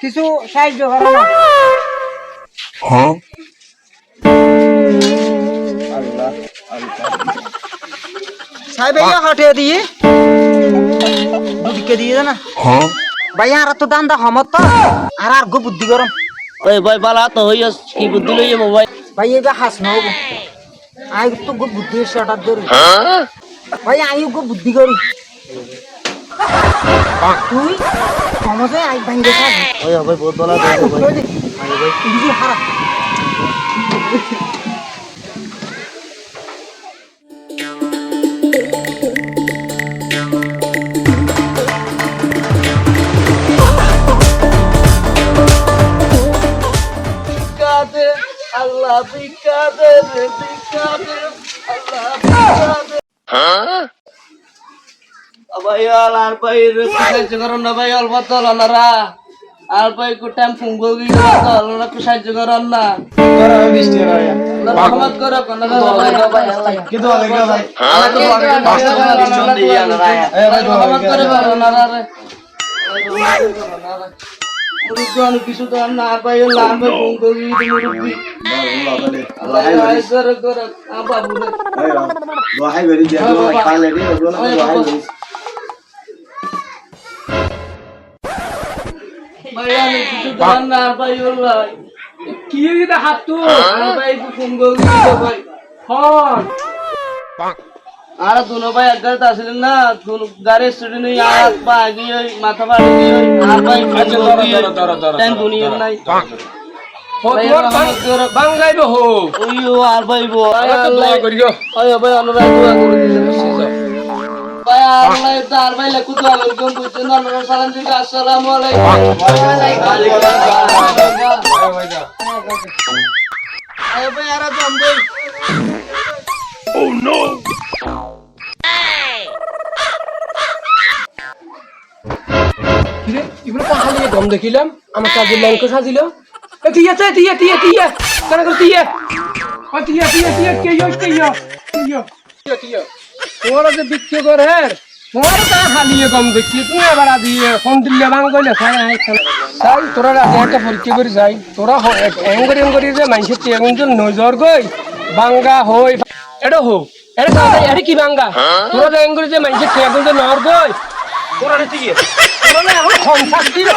কিছু সাহায্য করো না। হ্যাঁ সাহেব ভাইয়া হটে দিয়ে দুদিকে দিয়ে না হ্যাঁ ভাইয়া আর তো দান্দা হমত তো আর গো বুদ্ধি গরম ওই ভাই বালা তো হইয়াস কি বুদ্ধি লইয়ে মোবাইল ভাই এবার হাস না হবো আই তো গো বুদ্ধি সেটার ধরি ভাই আই গো বুদ্ধি করি তুই সমাজে আই ভাঙ্গে থাক ওই ভাই বহুত বালা ভাই বুঝি হারা বিকাদে আল্লাহ বিকাদে রে বিকাদে আল্লাহ বিকাদে ভাই আর ভাই রে সাহায্য করুন না ভাই অল্প তলনারা আর ভাই কো টাইম ফুঙ্গো গিয়ে তলনা কো সাহায্য করুন না করা বৃষ্টি ভাই রহমত করো কোন ভাই কি দোয়া লাগা ভাই আমাকে রহমত করে বলো না রে মুরুব্বান কিছু তো না ভাই লাম ফুঙ্গো গিয়ে মুরুব্বি আল্লাহ করে করে বাবু রে দোয়া হাই করি দিয়া পালে রে দোয়া হাই করি ভাই আমি কিছু তো না ভাই আল্লাহ কি এটা হাত তো ভাই ফুঙ্গো গিয়ে ভাই হন আর দুনো ভাই একগাতে আসলেন না দুনো গাড়ি স্টুডেন্ট এই হাত পা গিয়ে মাথা পা গিয়ে আর ভাই টাইম দুনিয়া নাই বাংলাইব হো ওইও আর ভাই বো দোয়া করিও ওই ভাই অনুরাগ দোয়া করে দিলেন ভাই আল্লাহ তার ভাই লাকু দোয়া করে কোন বুঝছেন না আমরা সালাম দিই আসসালামু আলাইকুম আয় ভাই আর জম ভাই কিরে ইগুলো তো হালিয়ে দম দেখিলাম আমার কাজের ল্যাঙ্কো সাজিল এ টিয়া কেন করে টিয়া ও টিয়া তোরা যে বিক্রি করে তোরা তো হালিয়ে দম দেখি তুই এবার দিয়ে ফোন দিলে বাং কইলে চাই তোরা রাতে একটা পরীক্ষা করে যাই তোরা এঙ্গরি যে মানুষের টেগুন নজর গই বাঙ্গা হই এটা হোক এটা কি বাঙ্গা তোরা যে এঙ্গরি যে মানুষের টেগুন নর গই তোরা ঠিক তোরা এখন সংসার দিয়ে